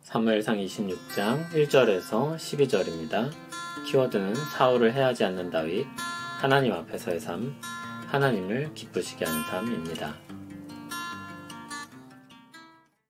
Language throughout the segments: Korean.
사무엘상 26장 1절에서 12절입니다. 키워드는 사울을 해하지 않는 다윗, 하나님 앞에서의 삶, 하나님을 기쁘시게 하는 삶입니다.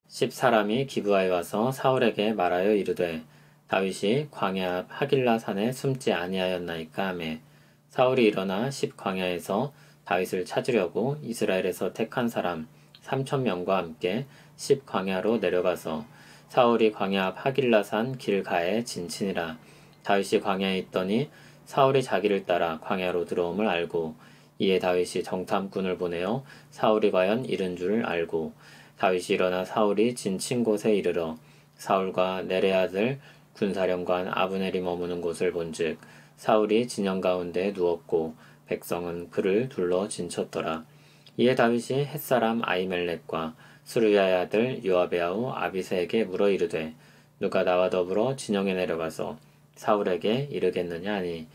10사람이 기브아에 와서 사울에게 말하여 이르되 다윗이 광야 앞 하길라 산에 숨지 아니하였나이까 하매 사울이 일어나 10광야에서 다윗을 찾으려고 이스라엘에서 택한 사람 3,000명과 함께 10광야로 내려가서 사울이 광야 앞 하길라 산 길가에 진친이라. 다윗이 광야에 있더니 사울이 자기를 따라 광야로 들어옴을 알고 이에 다윗이 정탐꾼을 보내어 사울이 과연 이른 줄 알고 다윗이 일어나 사울이 진친 곳에 이르러 사울과 네레 아들 군사령관 아브넬이 머무는 곳을 본즉 사울이 진영 가운데 누웠고 백성은 그를 둘러 진쳤더라. 이에 다윗이 햇사람 아히멜렉과 스루야의 아들 요압의 아우 아비새에게 물어 이르되 누가 나와 더불어 진영에 내려가서 사울에게 이르겠느냐 하니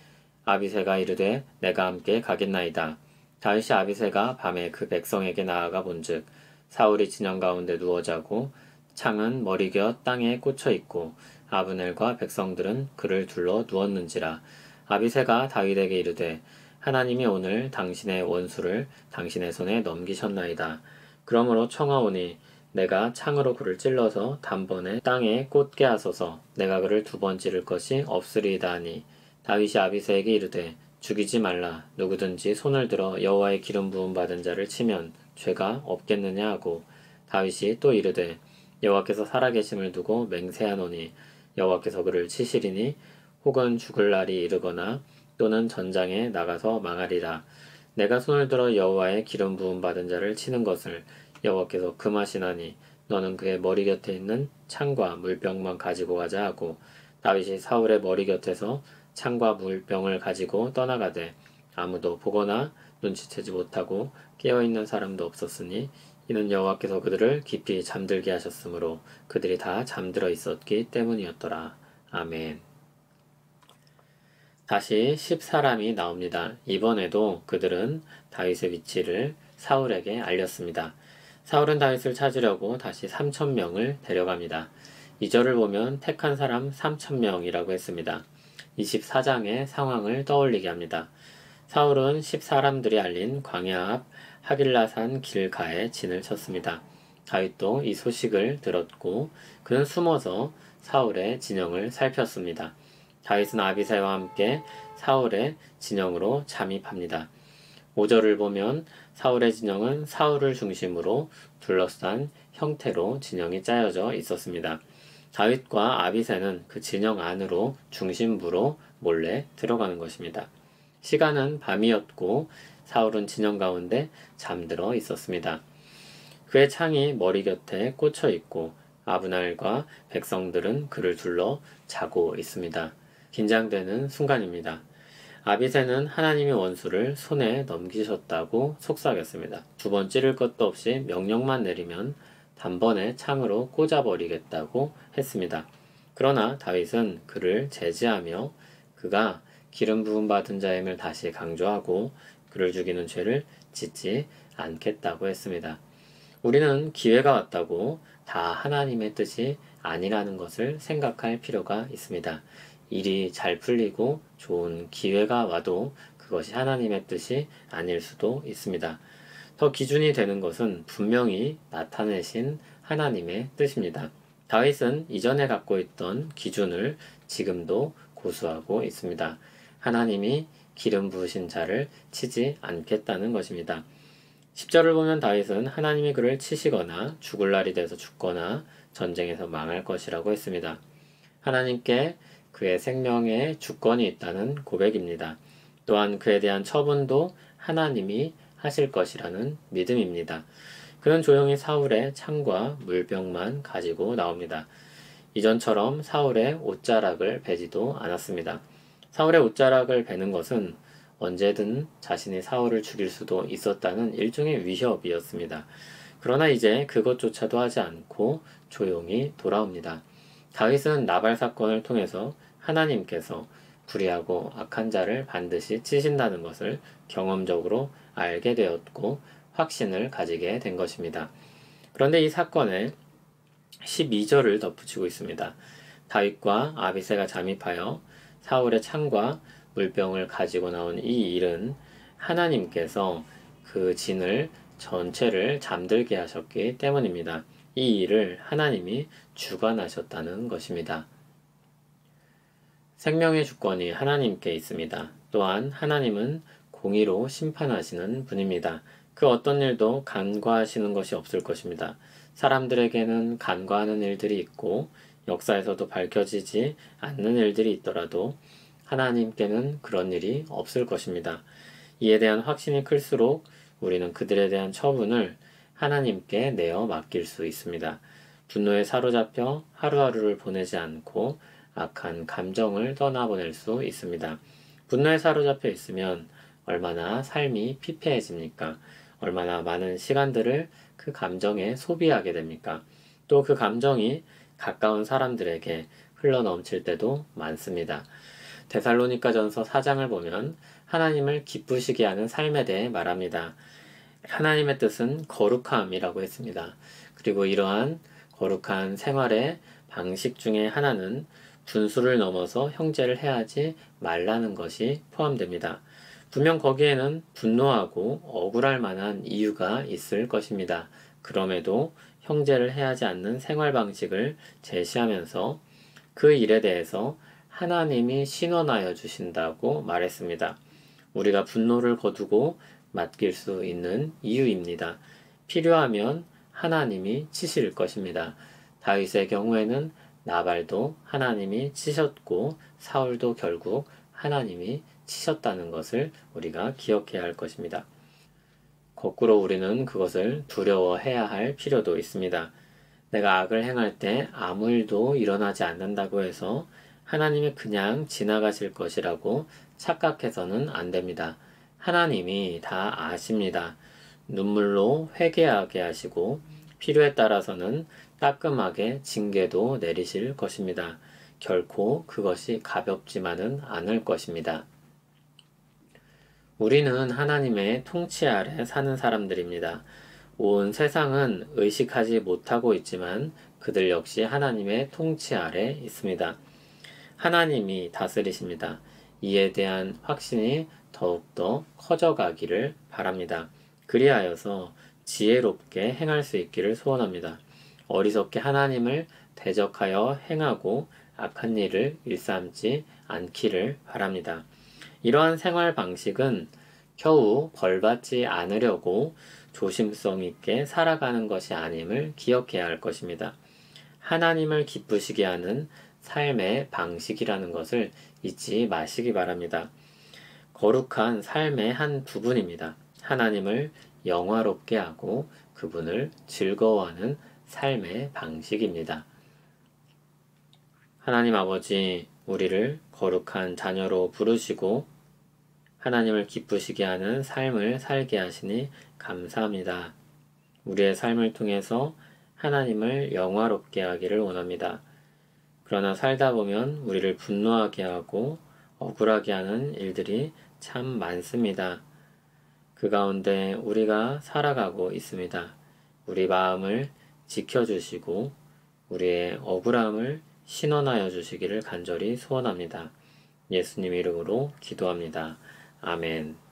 아비새가 이르되 내가 함께 가겠나이다. 다윗이 아비새가 밤에 그 백성에게 나아가 본즉 사울이 진영 가운데 누워 자고 창은 머리곁 땅에 꽂혀 있고 아브넬과 백성들은 그를 둘러 누웠는지라. 아비새가 다윗에게 이르되 하나님이 오늘 당신의 원수를 당신의 손에 넘기셨나이다. 그러므로 청하오니 내가 창으로 그를 찔러서 단번에 땅에 꽂게 하소서. 내가 그를 2번 찌를 것이 없으리이다 하니 다윗이 아비새에게 이르되 죽이지 말라. 누구든지 손을 들어 여호와의 기름 부음 받은 자를 치면 죄가 없겠느냐 하고 다윗이 또 이르되 여호와께서 살아계심을 두고 맹세하노니 여호와께서 그를 치시리니 혹은 죽을 날이 이르거나 또는 전장에 나가서 망하리라. 내가 손을 들어 여호와의 기름 부음 받은 자를 치는 것을 여호와께서 금하시나니 너는 그의 머리 곁에 있는 창과 물병만 가지고 가자 하고 다윗이 사울의 머리 곁에서 창과 물병을 가지고 떠나가되 아무도 보거나 눈치채지 못하고 깨어있는 사람도 없었으니 이는 여호와께서 그들을 깊이 잠들게 하셨으므로 그들이 다 잠들어 있었기 때문이었더라. 아멘. 다시 10사람이 나옵니다. 이번에도 그들은 다윗의 위치를 사울에게 알렸습니다. 사울은 다윗을 찾으려고 다시 3,000명을 데려갑니다. 2절을 보면 택한 사람 3,000명이라고 했습니다. 24장의 상황을 떠올리게 합니다. 사울은 10사람들이 알린 광야 앞 하길라산 길가에 진을 쳤습니다. 다윗도 이 소식을 들었고 그는 숨어서 사울의 진영을 살폈습니다. 다윗은 아비새와 함께 사울의 진영으로 잠입합니다. 5절을 보면 사울의 진영은 사울을 중심으로 둘러싼 형태로 진영이 짜여져 있었습니다. 다윗과 아비새는 그 진영 안으로 중심부로 몰래 들어가는 것입니다. 시간은 밤이었고 사울은 진영 가운데 잠들어 있었습니다. 그의 창이 머리 곁에 꽂혀 있고 아브날과 백성들은 그를 둘러 자고 있습니다. 긴장되는 순간입니다. 아비새는 하나님의 원수를 손에 넘기셨다고 속삭였습니다. 2번 찌를 것도 없이 명령만 내리면 단번에 창으로 꽂아버리겠다고 했습니다. 그러나 다윗은 그를 제지하며 그가 기름 부음 받은 자임을 다시 강조하고 그를 죽이는 죄를 짓지 않겠다고 했습니다. 우리는 기회가 왔다고 다 하나님의 뜻이 아니라는 것을 생각할 필요가 있습니다. 일이 잘 풀리고 좋은 기회가 와도 그것이 하나님의 뜻이 아닐 수도 있습니다. 더 기준이 되는 것은 분명히 나타내신 하나님의 뜻입니다. 다윗은 이전에 갖고 있던 기준을 지금도 고수하고 있습니다. 하나님이 기름 부으신 자를 치지 않겠다는 것입니다. 10절을 보면 다윗은 하나님이 그를 치시거나 죽을 날이 돼서 죽거나 전쟁에서 망할 것이라고 했습니다. 하나님께 그의 생명에 주권이 있다는 고백입니다. 또한 그에 대한 처분도 하나님이 하실 것이라는 믿음입니다. 그는 조용히 사울의 창과 물병만 가지고 나옵니다. 이전처럼 사울의 옷자락을 베지도 않았습니다. 사울의 옷자락을 베는 것은 언제든 자신이 사울을 죽일 수도 있었다는 일종의 위협이었습니다. 그러나 이제 그것조차도 하지 않고 조용히 돌아옵니다. 다윗은 나발 사건을 통해서 하나님께서 불의하고 악한 자를 반드시 치신다는 것을 경험적으로 알게 되었고 확신을 가지게 된 것입니다. 그런데 이 사건에 12절을 덧붙이고 있습니다. 다윗과 아비새가 잠입하여 사울의 창과 물병을 가지고 나온 이 일은 하나님께서 그 진을 전체를 잠들게 하셨기 때문입니다. 이 일을 하나님이 주관하셨다는 것입니다. 생명의 주권이 하나님께 있습니다. 또한 하나님은 공의로 심판하시는 분입니다. 그 어떤 일도 간과하시는 것이 없을 것입니다. 사람들에게는 간과하는 일들이 있고 역사에서도 밝혀지지 않는 일들이 있더라도 하나님께는 그런 일이 없을 것입니다. 이에 대한 확신이 클수록 우리는 그들에 대한 처분을 하나님께 내어 맡길 수 있습니다. 분노에 사로잡혀 하루하루를 보내지 않고 악한 감정을 떠나보낼 수 있습니다. 분노에 사로잡혀 있으면 얼마나 삶이 피폐해집니까? 얼마나 많은 시간들을 그 감정에 소비하게 됩니까? 또 그 감정이 가까운 사람들에게 흘러넘칠 때도 많습니다. 데살로니가전서 4장을 보면 하나님을 기쁘시게 하는 삶에 대해 말합니다. 하나님의 뜻은 거룩함이라고 했습니다. 그리고 이러한 거룩한 생활의 방식 중에 하나는 분수를 넘어서 형제를 해하지 말라는 것이 포함됩니다. 분명 거기에는 분노하고 억울할 만한 이유가 있을 것입니다. 그럼에도 형제를 해하지 않는 생활 방식을 제시하면서 그 일에 대해서 하나님이 신원하여 주신다고 말했습니다. 우리가 분노를 거두고 맡길 수 있는 이유입니다. 필요하면 하나님이 치실 것입니다. 다윗의 경우에는 나발도 하나님이 치셨고 사울도 결국 하나님이 치셨다는 것을 우리가 기억해야 할 것입니다. 거꾸로 우리는 그것을 두려워해야 할 필요도 있습니다. 내가 악을 행할 때 아무 일도 일어나지 않는다고 해서 하나님이 그냥 지나가실 것이라고 착각해서는 안 됩니다. 하나님이 다 아십니다. 눈물로 회개하게 하시고 필요에 따라서는 따끔하게 징계도 내리실 것입니다. 결코 그것이 가볍지만은 않을 것입니다. 우리는 하나님의 통치 아래 사는 사람들입니다. 온 세상은 의식하지 못하고 있지만 그들 역시 하나님의 통치 아래 있습니다. 하나님이 다스리십니다. 이에 대한 확신이 더욱더 커져가기를 바랍니다. 그리하여서 지혜롭게 행할 수 있기를 소원합니다. 어리석게 하나님을 대적하여 행하고 악한 일을 일삼지 않기를 바랍니다. 이러한 생활 방식은 겨우 벌받지 않으려고 조심성 있게 살아가는 것이 아님을 기억해야 할 것입니다. 하나님을 기쁘시게 하는 삶의 방식이라는 것을 잊지 마시기 바랍니다. 거룩한 삶의 한 부분입니다. 하나님을 영화롭게 하고 그분을 즐거워하는 삶의 방식입니다. 하나님 아버지, 우리를 거룩한 자녀로 부르시고 하나님을 기쁘시게 하는 삶을 살게 하시니 감사합니다. 우리의 삶을 통해서 하나님을 영화롭게 하기를 원합니다. 그러나 살다 보면 우리를 분노하게 하고 억울하게 하는 일들이 참 많습니다. 그 가운데 우리가 살아가고 있습니다. 우리 마음을 지켜주시고 우리의 억울함을 신원하여 주시기를 간절히 소원합니다. 예수님 이름으로 기도합니다. 아멘.